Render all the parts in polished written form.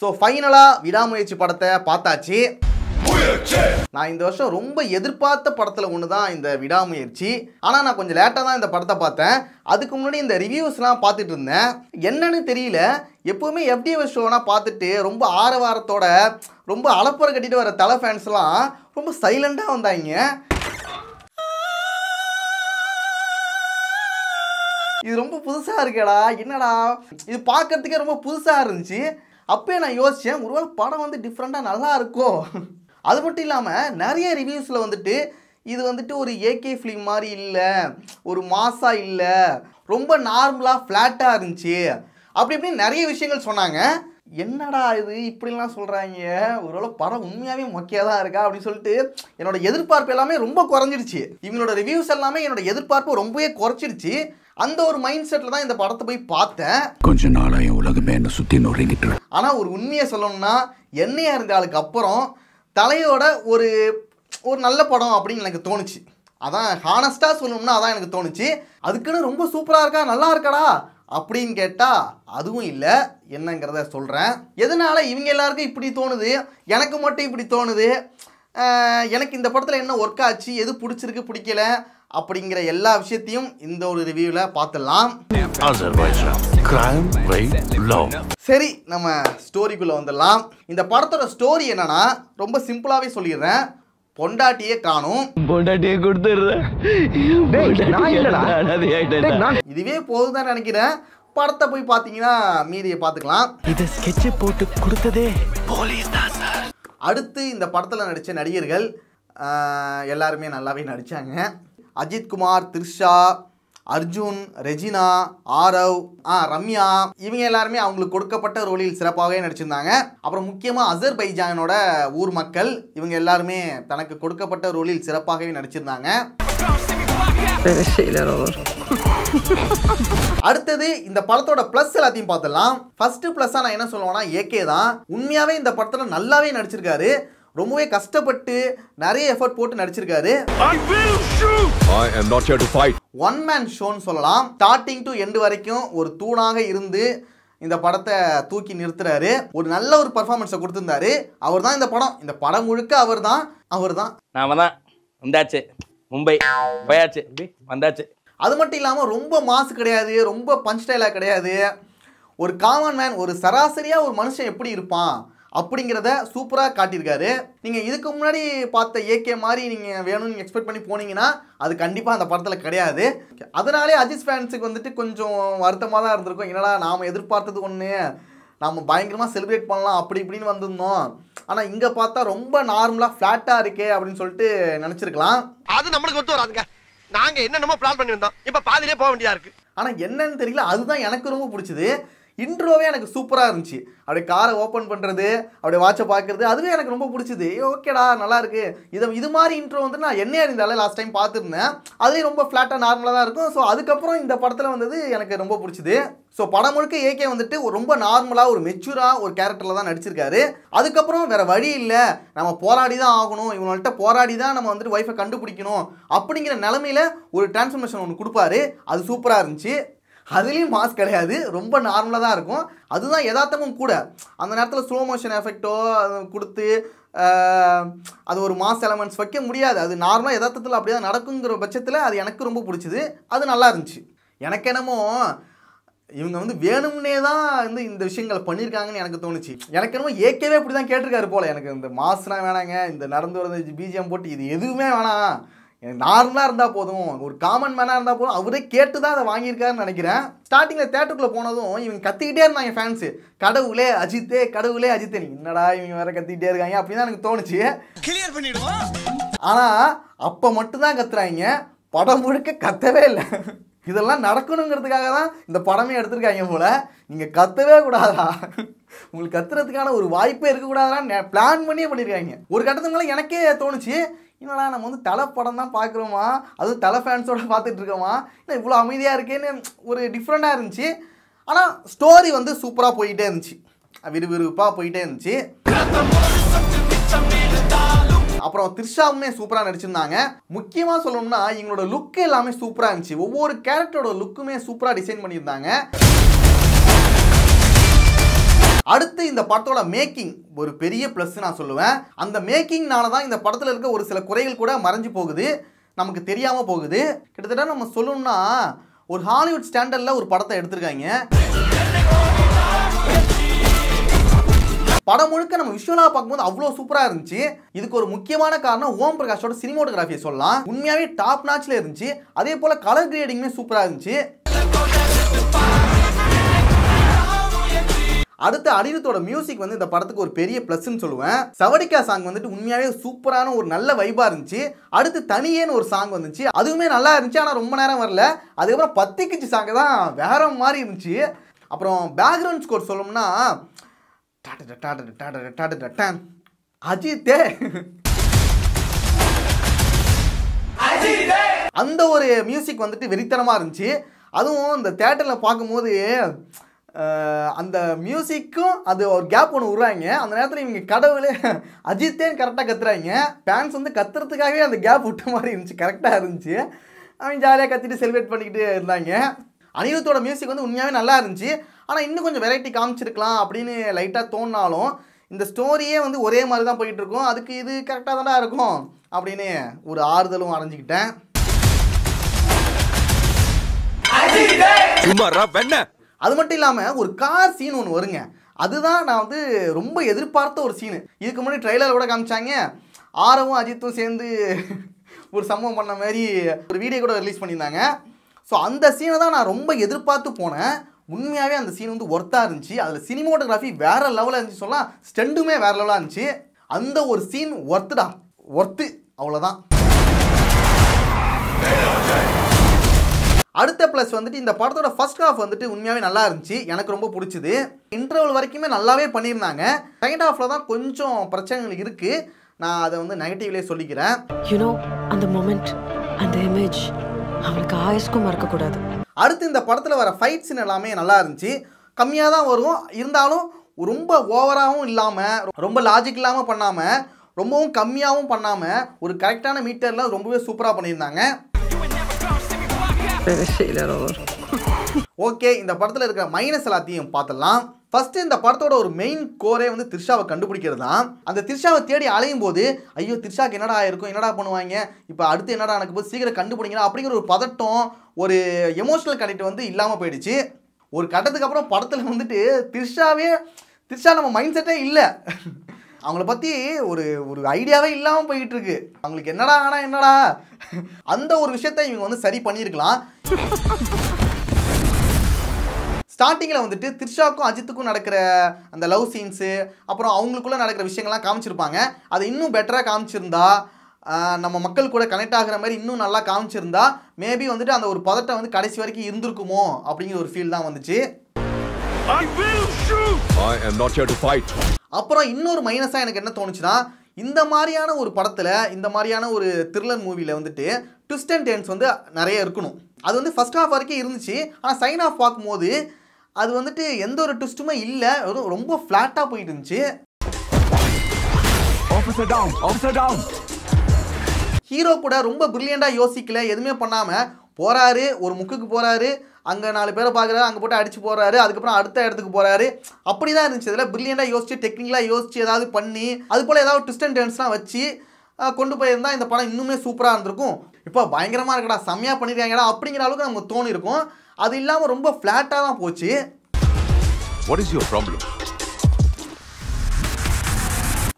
So ஃபைனலாக விடாமுயற்சி படத்தை பார்த்தாச்சு. நான் இந்த வருஷம் ரொம்ப எதிர்பார்த்த படத்தில் ஒன்று தான் இந்த விடாமுயற்சி. ஆனால் நான் கொஞ்சம் லேட்டாக தான் இந்த படத்தை பார்த்தேன். அதுக்கு முன்னாடி இந்த ரிவ்யூஸ்லாம் பார்த்துட்டு இருந்தேன். என்னன்னு தெரியல, எப்போவுமே எஃப்டிஎஃப் ஷோலாம் பார்த்துட்டு ரொம்ப ஆரவாரத்தோட ரொம்ப அலப்பறை கட்டிட்டு வர தலை ஃபேன்ஸ்லாம் ரொம்ப சைலண்டாக வந்தாங்க. இது ரொம்ப புதுசாக இருக்கேடா, என்னடா இது பார்க்கறதுக்கே ரொம்ப புதுசாக இருந்துச்சு. அப்போயே நான் யோசித்தேன், ஒருவேளை படம் வந்து டிஃப்ரெண்ட்டாக நல்லா இருக்கும். அது மட்டும் இல்லாமல் நிறைய ரிவ்யூஸில் வந்துட்டு இது வந்துட்டு ஒரு ஏகே ஃபிலிம் மாதிரி இல்லை, ஒரு மாஸாக இல்லை, ரொம்ப நார்மலாக ஃப்ளாட்டாக இருந்துச்சு, அப்படி இப்படின்னு நிறைய விஷயங்கள் சொன்னாங்க. என்னடா இது இப்படிலாம் சொல்கிறாங்க, ஒருவேளை படம் உண்மையாகவே மொக்கையாக தான் இருக்கா அப்படின்னு சொல்லிட்டு என்னோட எதிர்பார்ப்பு எல்லாமே ரொம்ப குறைஞ்சிருச்சு. இவங்களோட ரிவ்யூஸ் எல்லாமே என்னோட எதிர்பார்ப்பு ரொம்பவே குறைச்சிருச்சு. அந்த ஒரு மைண்ட் செட்டில் தான் இந்த படத்தை போய் பார்த்தேன். கொஞ்ச நாளா என் உலகமே என்ன சுற்றி நொறுங்கிட்டு. ஆனால் ஒரு உண்மையை சொல்லணும்னா, என்னையா இருந்தாலுக்கு அப்புறம் தலையோட ஒரு ஒரு நல்ல படம் அப்படின்னு எனக்கு தோணுச்சு. அதான் ஹானஸ்ட்டாக சொல்லணும்னா அதான் எனக்கு தோணுச்சு. அதுக்குன்னு ரொம்ப சூப்பராக இருக்கா, நல்லா இருக்காடா அப்படின்னு கேட்டால் அதுவும் இல்லை. என்னங்கிறத சொல்கிறேன். எதனால் இவங்க எல்லாருக்கும் இப்படி தோணுது, எனக்கு மட்டும் இப்படி தோணுது, எனக்கு இந்த படத்தில் என்ன ஒர்க் ஆச்சு, எது பிடிச்சிருக்கு பிடிக்கல அப்படிங்கிற எல்லா விஷயத்தையும் இந்த ஒரு ரிவ்யூவில் பார்த்துடலாம். சரி, நம்ம ஸ்டோரிக்குள்ளே வந்துடலாம். இந்த படத்தோட ஸ்டோரி என்னன்னா ரொம்ப சிம்பிளாகவே சொல்லிடுறேன். பொண்டாட்டியே காணும், பொண்டாட்டியை கொடுத்துடுறேன், இதுவே போதுதான் நினைக்கிறேன். படத்தை போய் பார்த்தீங்கன்னா மீதியை பார்த்துக்கலாம். இதை ஸ்கெட்சை போட்டு கொடுத்ததே போலீஸ் தான் சார். அடுத்து இந்த படத்தில் நடித்த நடிகர்கள் எல்லாருமே நல்லாவே நடித்தாங்க. அஜித் குமார், த்ரிஷா, அர்ஜுன், ரெஜினா, ஆரவ், ரம்யா, இவங்க எல்லாருமே அவங்களுக்கு கொடுக்கப்பட்ட ரோலில் சிறப்பாகவே நடிச்சிருந்தாங்க. அப்புறம் முக்கியமாக அசர்பைஜானோட ஊர் மக்கள், இவங்க எல்லாருமே தனக்கு கொடுக்கப்பட்ட ரோலில் சிறப்பாகவே நடிச்சிருந்தாங்க. அடுத்தது இந்த படத்தோட பிளஸ் எல்லாத்தையும் பார்த்துடலாம். ஃபர்ஸ்ட் பிளஸ்ஸா நான் என்ன சொல்லுவேன்னா ஏகே தான். உண்மையாவே இந்த படத்துல நல்லாவே நடிச்சிருக்காரு. ரொம்பவே கஷ்டப்பட்டு நிறைய எஃபர்ட் போட்டு நடிச்சிருக்காரு. ஒன் மேன் ஷோன்னு சொல்லலாம். ஸ்டார்டிங் டு எண்டு வரைக்கும் ஒரு தூணாக இருந்து இந்த படத்தை தூக்கி நிறுத்துறாரு. ஒரு நல்ல ஒரு பர்ஃபார்மன்ஸை கொடுத்துருந்தாரு. அவர் தான் இந்த படம் முழுக்க அவர் தான். நாம தான் வந்தாச்சு, மும்பை போயாச்சு, வந்தாச்சு. அது மட்டும் இல்லாமல் ரொம்ப மாசு கிடையாது, ரொம்ப பஞ்ச் டைலாக் கிடையாது. ஒரு காமன் மேன், ஒரு சராசரியாக ஒரு மனுஷன் எப்படி இருப்பான் அப்படிங்கிறத சூப்பராக காட்டியிருக்காரு. நீங்கள் இதுக்கு முன்னாடி பார்த்த ஏகே மாதிரி நீங்கள் வேணும்னு எக்ஸ்பெக்ட் பண்ணி போனீங்கன்னா அது கண்டிப்பாக அந்த படத்தில் கிடையாது. அதனாலே அஜித் ஃபேன்ஸுக்கு வந்துட்டு கொஞ்சம் வருத்தமாக தான் இருந்திருக்கும். என்னடா நாம் எதிர்பார்த்தது ஒன்று, நாம் பயங்கரமாக செலிப்ரேட் பண்ணலாம் அப்படி இப்படின்னு வந்திருந்தோம், ஆனால் இங்கே பார்த்தா ரொம்ப நார்மலாக ஃப்ளாட்டாக இருக்கே அப்படின்னு சொல்லிட்டு நினச்சிருக்கலாம். அது நம்மளுக்கு ஒத்து வராதுங்க. நாங்க என்னென்னமோ பிளான் பண்ணி வந்தோம், இப்ப பாதியிலே போக வேண்டியதா இருக்கு. ஆனால் என்னன்னு தெரியல, அதுதான் எனக்கு ரொம்ப பிடிச்சது. இன்ட்ரோவே எனக்கு சூப்பராக இருந்துச்சு. அப்படியே காரை ஓப்பன் பண்ணுறது, அப்படியே வாட்சை பார்க்குறது, அதுவே எனக்கு ரொம்ப பிடிச்சிது. ஓகேடா நல்லா இருக்கு. இது மாதிரி இன்ட்ரோ வந்து நான் என்னையா இருந்தாலும் லாஸ்ட் டைம் பார்த்துருந்தேன். அதுலேயும் ரொம்ப ஃப்ளாட்டாக நார்மலாக தான் இருக்கும். ஸோ அதுக்கப்புறம் இந்த படத்தில் வந்தது எனக்கு ரொம்ப பிடிச்சிது. ஸோ படம் முழுக்க ஏகே வந்துட்டு ரொம்ப நார்மலாக ஒரு மெச்சூராக ஒரு கேரக்டரில் தான் நடிச்சிருக்காரு. அதுக்கப்புறம் வேறு வழி இல்லை, நம்ம போராடி தான் ஆகணும், இவங்கள்ட்ட போராடி தான் நம்ம வந்துட்டு ஒய்ஃபை கண்டுபிடிக்கணும் அப்படிங்கிற நிலமையில ஒரு டிரான்ஸ்ஃபர்மேஷன் ஒன்று கொடுப்பாரு. அது சூப்பராக இருந்துச்சு. அதுலேயும் மாஸ் கிடையாது, ரொம்ப நார்மலாக தான் இருக்கும். அதுதான் யதார்த்தமும் கூட. அந்த நேரத்தில் ஸ்லோ மோஷன் எஃபெக்டோ கொடுத்து அது ஒரு மாஸ் எலமெண்ட்ஸ் வைக்க முடியாது. அது நார்மலாக யதார்த்தத்தில் அப்படியே தான் நடக்குங்கிற பட்சத்தில் அது எனக்கு ரொம்ப பிடிச்சிது. அது நல்லா இருந்துச்சு. எனக்கு என்னமோ இவங்க வந்து வேணும்னே தான் இந்த விஷயங்களை பண்ணியிருக்காங்கன்னு எனக்கு தோணுச்சு. எனக்கு என்னமோ ஏகேவே இப்படி தான் கேட்டிருக்காரு போல். எனக்கு இந்த மாஸ்லாம் வேணாங்க, இந்த நடந்து வரது பிஜிஎம் போட்டு இது எதுவுமே வேணாம், நார்மலாக இருந்தால் போதும், ஒரு காமன் மேனாக இருந்தால் போதும், அவரே கேட்டு தான் அதை வாங்கியிருக்காருன்னு நினைக்கிறேன். ஸ்டார்டிங்கில் தேட்டருக்குள்ளே போனதும் இவங்க கத்திக்கிட்டே இருந்தாங்க ஃபேன்ஸு, கடவுளே அஜித்தே, கடவுளே அஜித்தே. என்னடா இவங்க வேற கத்திக்கிட்டே இருக்காங்க அப்படின்னு தான் எனக்கு தோணுச்சு. கிளியர் பண்ணிடுவோம். ஆனால் அப்போ மட்டும்தான் கத்துறாங்க, படம் முழுக்க கத்தவே இல்லை. இதெல்லாம் நடக்கணுங்கிறதுக்காக தான் இந்த படமே எடுத்திருக்காங்க போல. நீங்கள் கத்தவே கூடாதா, உங்களுக்கு கத்துறதுக்கான ஒரு வாய்ப்பே இருக்கக்கூடாதான்னு பிளான் பண்ணியே பண்ணியிருக்காங்க. ஒரு கட்டத்துக்கு மேலே எனக்கே தோணுச்சு, என்னடா நம்ம வந்து தலை படம் தான் பார்க்குறோமா, அதுவும் தலை ஃபேன்ஸோடு பார்த்துட்டு இருக்கோமா, இல்லை இவ்வளோ அமைதியாக இருக்கேன்னு ஒரு டிஃப்ரெண்ட்டாக இருந்துச்சு. ஆனால் ஸ்டோரி வந்து சூப்பராக போயிட்டே இருந்துச்சு, விறுவிறுப்பாக போயிட்டே இருந்துச்சு. அப்புறம் த்ரிஷாவுமே சூப்பராக நடிச்சிருந்தாங்க. முக்கியமாக சொல்லணும்னா இவங்களோட லுக்கு எல்லாமே சூப்பராக இருந்துச்சு. ஒவ்வொரு கேரக்டரோட லுக்குமே சூப்பராக டிசைன் பண்ணியிருந்தாங்க. அடுத்து இந்த படத்தோட மேக்கிங் ஒரு பெரிய ப்ளஸ் நான் சொல்லுவேன். அந்த மேக்கிங்னால தான் இந்த படத்தில் இருக்க ஒரு சில குறைகள் கூட மறைஞ்சு போகுது, நமக்கு தெரியாமல் போகுது. கிட்டத்தட்ட நம்ம சொல்லணும்னா ஒரு ஹாலிவுட் ஸ்டாண்டர்டில் ஒரு படத்தை எடுத்திருக்காங்க. படம் முழுக்க நம்ம விஷுவலாக பார்க்கும்போது அவ்வளோ சூப்பராக இருந்துச்சு. இதுக்கு ஒரு முக்கியமான காரணம் ஓம் பிரகாஷோட சினிமோட்டோகிராஃபியை சொல்லலாம். உண்மையாகவே டாப் நாச்சில் இருந்துச்சு. அதே போல் கலர் கிரேடிங்குமே சூப்பராக இருந்துச்சு. அடுத்து அனிருத்தோட மியூசிக் வந்து இந்த படத்துக்கு ஒரு பெரிய ப்ளஸ்ன்னு சொல்லுவேன். சவடிக்கா சாங் வந்துட்டு உண்மையாகவே சூப்பரான ஒரு நல்ல வைபாக இருந்துச்சு. அடுத்து தனியேன்னு ஒரு சாங் வந்துச்சு, அதுவுமே நல்லா இருந்துச்சு, ஆனால் ரொம்ப நேரம் வரல. அதுக்கப்புறம் பத்திக்கிச்சு சாங் தான் வேற மாதிரி இருந்துச்சு. அப்புறம் பேக்ரவுண்ட் ஸ்கோர் சொல்லணும்னா அஜித்தே அந்த ஒரு மியூசிக் வந்துட்டு வெறித்தனமாக இருந்துச்சு. அதுவும் இந்த தேட்டரில் பார்க்கும்போது அந்த மியூசிக்கும் அது ஒரு கேப் ஒன்று விடுறாங்க. அந்த நேரத்தில் இவங்க கடவுளே அஜித்தேன்னு கரெக்டாக கத்துறாங்க. ஃபேன்ஸ் வந்து கத்துறதுக்காகவே அந்த கேப் விட்ட மாதிரி இருந்துச்சு, கரெக்டாக இருந்துச்சு. அவங்க ஜாலியாக கத்திட்டு செலிப்ரேட் பண்ணிக்கிட்டு இருந்தாங்க. அனிருத்தோட மியூசிக் வந்து உண்மையாகவே நல்லா இருந்துச்சு. ஆனால் இன்னும் கொஞ்சம் வெரைட்டி காமிச்சிருக்கலாம் அப்படின்னு லைட்டாக தோணினாலும் இந்த ஸ்டோரியே வந்து ஒரே மாதிரி தான் போயிட்டு இருக்கும். அதுக்கு இது கரெக்டாக தானே இருக்கும் அப்படின்னு ஒரு ஆறுதலும் அடைஞ்சிக்கிட்டேன். அது மட்டும் இல்லாமல் ஒரு கார் சீன் ஒன்று வருங்க, அதுதான் நான் வந்து ரொம்ப எதிர்பார்த்த ஒரு சீனு. இதுக்கு முன்னாடி ட்ரெய்லர் கூட காமிச்சாங்க. ஆரவும் அஜித்தும் சேர்ந்து ஒரு சம்பவம் பண்ண மாதிரி ஒரு வீடியோ கூட ரிலீஸ் பண்ணியிருந்தாங்க. ஸோ அந்த சீனை தான் நான் ரொம்ப எதிர்பார்த்து போனேன். உண்மையாகவே அந்த சீன் வந்து ஒர்த்தாக இருந்துச்சு. அதில் சினிமோட்டோகிராஃபி வேறு லெவலாக இருந்துச்சு சொல்லலாம், ஸ்டெண்டுமே வேறு லெவலாக இருந்துச்சு. அந்த ஒரு சீன் ஒர்த்துடா, ஒர்த்து, அவ்வளோதான். அடுத்த ப்ளஸ் வந்துட்டு இந்த படத்தோட ஃபர்ஸ்ட் ஹாஃப் வந்துட்டு உண்மையாகவே நல்லா இருந்துச்சு, எனக்கு ரொம்ப பிடிச்சிது. இன்டர்வல் வரைக்குமே நல்லாவே பண்ணியிருந்தாங்க. செகண்ட் ஹாஃபில் தான் கொஞ்சம் பிரச்சனைகள் இருக்குது, நான் அதை வந்து நெகட்டிவ்லேயே சொல்லிக்கிறேன். அந்த மொமெண்ட், அந்த இமேஜ் அவளுக்கு ஆயுஷ்க்கும் மறக்கக்கூடாது. அடுத்து இந்த படத்தில் வர ஃபைட் சீன் எல்லாமே நல்லா இருந்துச்சு. கம்மியாக தான் வரும், இருந்தாலும் ரொம்ப ஓவராகவும் இல்லாமல், ரொம்ப லாஜிக் இல்லாமல் பண்ணாமல், ரொம்பவும் கம்மியாகவும் பண்ணாமல் ஒரு கரெக்டான மீட்டரில் ரொம்பவே சூப்பராக பண்ணியிருந்தாங்க. ஓகே, இந்த படத்தில் இருக்கிற மைனஸ் எல்லாத்தையும் பார்த்துடலாம். ஃபர்ஸ்ட் இந்த படத்தோட ஒரு மெயின் கோரே வந்து த்ரிஷாவை கண்டுபிடிக்கிறது தான். அந்த த்ரிஷாவை தேடி அலையும் போது ஐயோ த்ரிஷாக்கு என்னடா ஆயிருக்கும், என்னடா பண்ணுவாங்க, இப்போ அடுத்து என்னடா எனக்கு போது, சீக்கிரம் கண்டுபிடிங்களா அப்படிங்கிற ஒரு பதட்டம், ஒரு எமோஷனல் கனெக்ட் வந்து இல்லாமல் போயிடுச்சு. ஒரு கட்டத்துக்கு அப்புறம் படத்தில் வந்துட்டு த்ரிஷா நம்ம மைண்ட் செட்டே இல்லை, அவங்கள பற்றி ஒரு ஒரு ஐடியாவே இல்லாமல் போய்கிட்டு இருக்கு. அவங்களுக்கு என்னடா ஆனால் என்னடா அந்த ஒரு விஷயத்த இவங்க வந்து சரி பண்ணியிருக்கலாம். ஸ்டார்டிங்கில் வந்துட்டு த்ரிஷாவுக்கும் அஜித்துக்கும் நடக்கிற அந்த லவ் சீன்ஸு, அப்புறம் அவங்களுக்குள்ளே நடக்கிற விஷயங்கள்லாம் காமிச்சிருப்பாங்க. அதை இன்னும் பெட்டராக காமிச்சிருந்தா, நம்ம மக்கள் கூட கனெக்ட் ஆகிற மாதிரி இன்னும் நல்லா காமிச்சிருந்தா மேபி வந்துட்டு அந்த ஒரு பதட்டம் வந்து கடைசி வரைக்கும் இருந்திருக்குமோ அப்படிங்கிற ஒரு ஃபீல் தான் வந்துச்சு. அப்புறம் இன்னொரு மைனஸாக எனக்கு என்ன தோணுச்சுன்னா, இந்த மாதிரியான ஒரு படத்தில், இந்த மாதிரியான ஒரு த்ரில்லர் மூவியில் வந்துட்டு ட்விஸ்ட் அண்ட் டர்ன்ஸ் வந்து நிறைய இருக்கணும். அது வந்து ஃபர்ஸ்ட் ஹாஃப் வரைக்கும் இருந்துச்சு, ஆனால் செகண்ட் ஹாஃப் பார்க்கும்போது அது வந்துட்டு எந்த ஒரு ட்விஸ்ட்டுமே இல்லை, ரொம்ப ஃப்ளாட்டாக போயிட்டு இருந்துச்சு. ஹீரோ கூட ரொம்ப பிரில்லியண்டாக யோசிக்கல, எதுவுமே பண்ணாமல் போகிறாரு, ஒரு முக்குக்கு போகிறாரு, அங்கே 4 பேரை பார்க்குறாரு, அங்கே போட்டு அடிச்சு போகிறாரு, அதுக்கப்புறம் அடுத்த இடத்துக்கு போகிறாரு, அப்படி தான் இருந்துச்சு. இதில் பிரில்லியண்டாக யோசிச்சு டெக்னிக்கலாக யோசிச்சு ஏதாவது பண்ணி அது போல் ஏதாவது ட்விஸ்ட் அண்ட் டர்ன்ஸ்லாம் வச்சு கொண்டு போயிருந்தால் இந்த படம் இன்னுமே சூப்பராக இருந்திருக்கும். இப்போ பயங்கரமாக இருக்கடா, செம்மையாக பண்ணியிருக்காங்கடா அப்படிங்கிற அளவுக்கு நமக்கு தோணி இருக்கும். அது இல்லாமல் ரொம்ப ஃப்ளாட்டாக தான் போச்சு. What is your problem?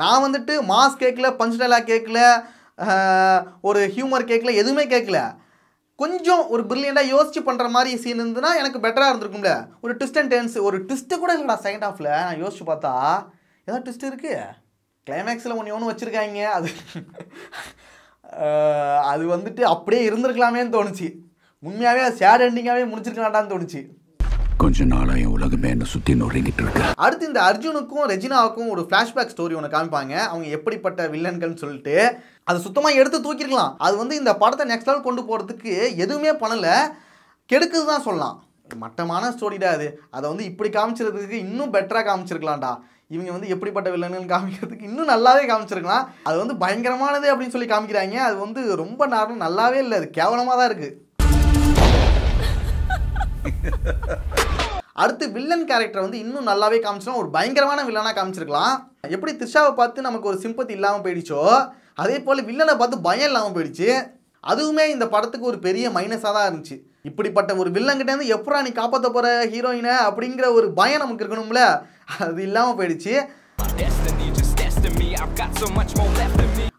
நான் வந்துட்டு மாஸ் கேட்கல, பஞ்ச் டைலாக் கேட்கல, ஒரு ஹியூமர் கேட்கல, எதுவுமே கேட்கல. கொஞ்சம் ஒரு பிரில்லியண்டாக யோசிச்சு பண்ணுற மாதிரி சீன் இருந்துன்னா எனக்கு பெட்டராக இருந்திருக்கும்ல. ஒரு ட்விஸ்ட் அண்ட் டர்ன்ஸ், ஒரு ட்விஸ்ட்டு கூட இல்லைடா செகண்ட் ஹாஃபில். நான் யோசிச்சு பார்த்தா ஏதாவது ட்விஸ்ட் இருக்குது, கிளைமேக்ஸில் ஒன்று வச்சுருக்காங்க, அது வந்துட்டு அப்படியே இருந்திருக்கலாமேன்னு தோணுச்சு. உண்மையாகவே அது சேட் எண்டிங்காகவே முடிச்சிருக்கலாம்டான்னு தோணுச்சு. கொஞ்ச நாளா என் உலகமே என்ன சுற்றி நொறுங்கிட்டு இருக்கு. அடுத்து இந்த அர்ஜுனுக்கும் ரெஜினாவுக்கும் ஒரு ஃப்ளாஷ்பேக் ஸ்டோரி ஒன்று காமிப்பாங்க, அவங்க எப்படிப்பட்ட வில்லன்கள்னு சொல்லிட்டு. அது சுத்தமாக எடுத்து தூக்கிருக்கலாம். அது வந்து இந்த படத்தை நெக்ஸ்ட் லெவல் கொண்டு போகிறதுக்கு எதுவுமே பண்ணலை, கெடுக்குது தான் சொல்லலாம். மட்டமான ஸ்டோரிடா அது. அதை வந்து இப்படி காமிச்சிருக்கிறதுக்கு இன்னும் பெட்டராக காமிச்சிருக்கலாம்டா. இவங்க வந்து எப்படிப்பட்ட வில்லன்னு காமிக்கிறதுக்கு இன்னும் நல்லாவே காமிச்சிருக்கலாம். அது வந்து பயங்கரமானது அப்படின்னு சொல்லி காமிக்கிறாங்க, அது வந்து ரொம்ப நார்மல், நல்லாவே இல்லை, அது கேவலமாக தான் இருக்குது. அடுத்து வில்லன் கேரக்டர் வந்து இன்னும் நல்லாவே காமிச்சிடும், ஒரு பயங்கரமான வில்லனாக காமிச்சிருக்கலாம். எப்படி த்ரிஷாவை பார்த்து நமக்கு ஒரு சிம்பத்தி இல்லாமல் போயிடுச்சோ அதே போல் வில்லனை பார்த்து பயம் இல்லாமல் போயிடுச்சு. அதுவுமே இந்த படத்துக்கு ஒரு பெரிய மைனஸாக தான் இருந்துச்சு. இப்படிப்பட்ட ஒரு வில்லங்கிட்டேருந்து எப்படா நீ காப்பாற்ற போகிற ஹீரோயினை அப்படிங்கிற ஒரு பயம் நமக்கு இருக்கணும்ல, அது இல்லாமல் போயிடுச்சு.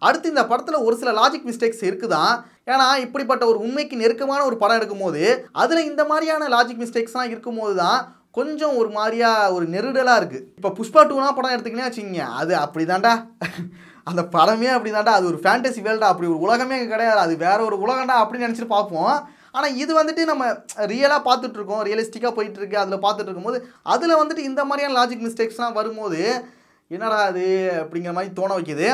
அடுத்து இந்த படத்தில் ஒரு சில லாஜிக் மிஸ்டேக்ஸ் இருக்குதான். ஏன்னா இப்படிப்பட்ட ஒரு உண்மைக்கு நெருக்கமான ஒரு படம் எடுக்கும்போது அதில் இந்த மாதிரியான லாஜிக் மிஸ்டேக்ஸ்லாம் இருக்கும்போது தான் கொஞ்சம் ஒரு மாதிரியா ஒரு நெருடலாக இருக்குது. இப்போ புஷ்பா 2 படம் எடுத்துக்கினே வச்சுக்கிங்க, அது அப்படி தாண்டா, அந்த படமே அப்படி தாண்டா, அது ஒரு ஃபேண்டசி வேர்ல்டா, அப்படி ஒரு உலகமே கிடையாது, அது வேற ஒரு உலகண்டா அப்படின்னு நினச்சிட்டு பார்ப்போம். ஆனால் இது வந்துட்டு நம்ம ரியலாக பார்த்துட்ருக்கோம், ரியலிஸ்டிக்காக போயிட்டுருக்கு, அதில் பார்த்துட்டு இருக்கும்போது அதில் வந்துட்டு இந்த மாதிரியான லாஜிக் மிஸ்டேக்ஸ்லாம் வரும்போது என்னடா அது அப்படிங்கிற மாதிரி தோண வைக்கிது.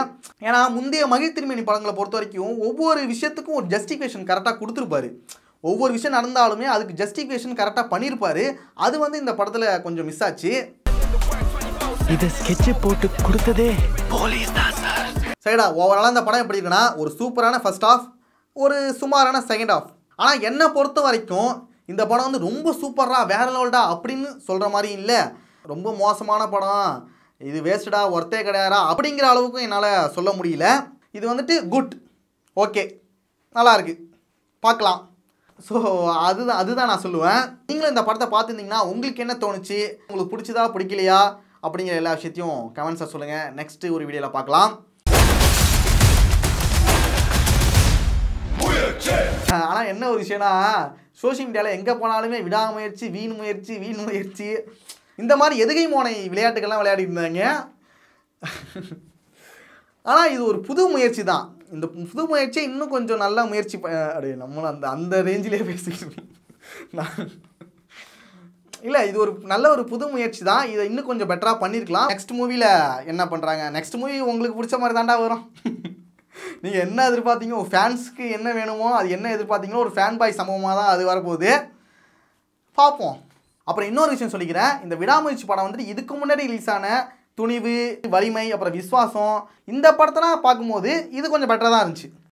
ஏன்னா முந்தைய மகிழ் திருமேனி படங்களை பொறுத்த வரைக்கும் ஒவ்வொரு விஷயத்துக்கும் ஒரு ஜஸ்டிஃபிகேஷன் கரெக்டாக கொடுத்துருப்பாரு. ஒவ்வொரு விஷயம் நடந்தாலுமே அதுக்கு ஜஸ்டிஃபிகேஷன் கரெக்டாக பண்ணியிருப்பாரு. அது வந்து இந்த படத்தில் கொஞ்சம் மிஸ் ஆச்சு. இதை ஸ்கெட்சை போட்டு கொடுத்ததே போலீஸ் தான் சார். சரிடா, ஓவராலாக இந்த படம் எப்படி இருக்குன்னா ஒரு சூப்பரான ஃபர்ஸ்ட் ஆஃப், ஒரு சுமாரான செகண்ட் ஆஃப். ஆனால் என்னை பொறுத்த வரைக்கும் இந்த படம் வந்து ரொம்ப சூப்பராக வேற லெவல்டா அப்படின்னு சொல்கிற மாதிரி இல்லை, ரொம்ப மோசமான படம், இது வேஸ்டடா ஒர்த்தே கிடையாதா அப்படிங்கிற அளவுக்கும் என்னால் சொல்ல முடியல. இது வந்துட்டு குட், ஓகே, நல்லா இருக்கு, பார்க்கலாம். ஸோ அதுதான் நான் சொல்லுவேன். நீங்களும் இந்த படத்தை பார்த்துருந்தீங்கன்னா உங்களுக்கு என்ன தோணுச்சு, உங்களுக்கு பிடிச்சதா பிடிக்கலையா அப்படிங்கிற எல்லா விஷயத்தையும் கமெண்ட்ஸை சொல்லுங்கள். நெக்ஸ்ட்டு ஒரு வீடியோவில் பார்க்கலாம். ஆனால் என்ன ஒரு விஷயம்னா சோஷியல் மீடியாவில் எங்கே போனாலுமே விடாமுயற்சி, வீண் முயற்சி இந்த மாதிரி எதுகை மோனை விளையாட்டுகள்லாம் விளையாடி இருந்தாங்க. ஆனால் இது ஒரு புது முயற்சி தான். இந்த புது முயற்சியை இன்னும் கொஞ்சம் நல்லா முயற்சி அப்படியே நம்மளும் அந்த ரேஞ்சிலே பேசிக்கிட்டு இல்லை, இது ஒரு நல்ல ஒரு புது முயற்சி தான். இதை இன்னும் கொஞ்சம் பெட்டராக பண்ணியிருக்கலாம். நெக்ஸ்ட் மூவியில் என்ன பண்ணுறாங்க, நெக்ஸ்ட் மூவி உங்களுக்கு பிடிச்ச மாதிரி தாண்டா வரும். நீங்கள் என்ன எதிர்பார்த்தீங்க, ஃபேன்ஸுக்கு என்ன வேணுமோ அது என்ன எதிர்பார்த்தீங்களோ ஒரு ஃபேன் பாய் சம்பவமாக தான் அது வரப்போகுது, பார்ப்போம். அப்புறம் இன்னொரு விஷயம் சொல்லிக்கிறேன், இந்த விடாமுயற்சி படம் வந்துட்டு இதுக்கு முன்னாடி ரிலீஸ் ஆன துணிவு, வலிமை, அப்புறம் விஸ்வாசம், இந்த படத்தெல்லாம் பார்க்கும்போது இது கொஞ்சம் பெட்டராக தான் இருந்துச்சு.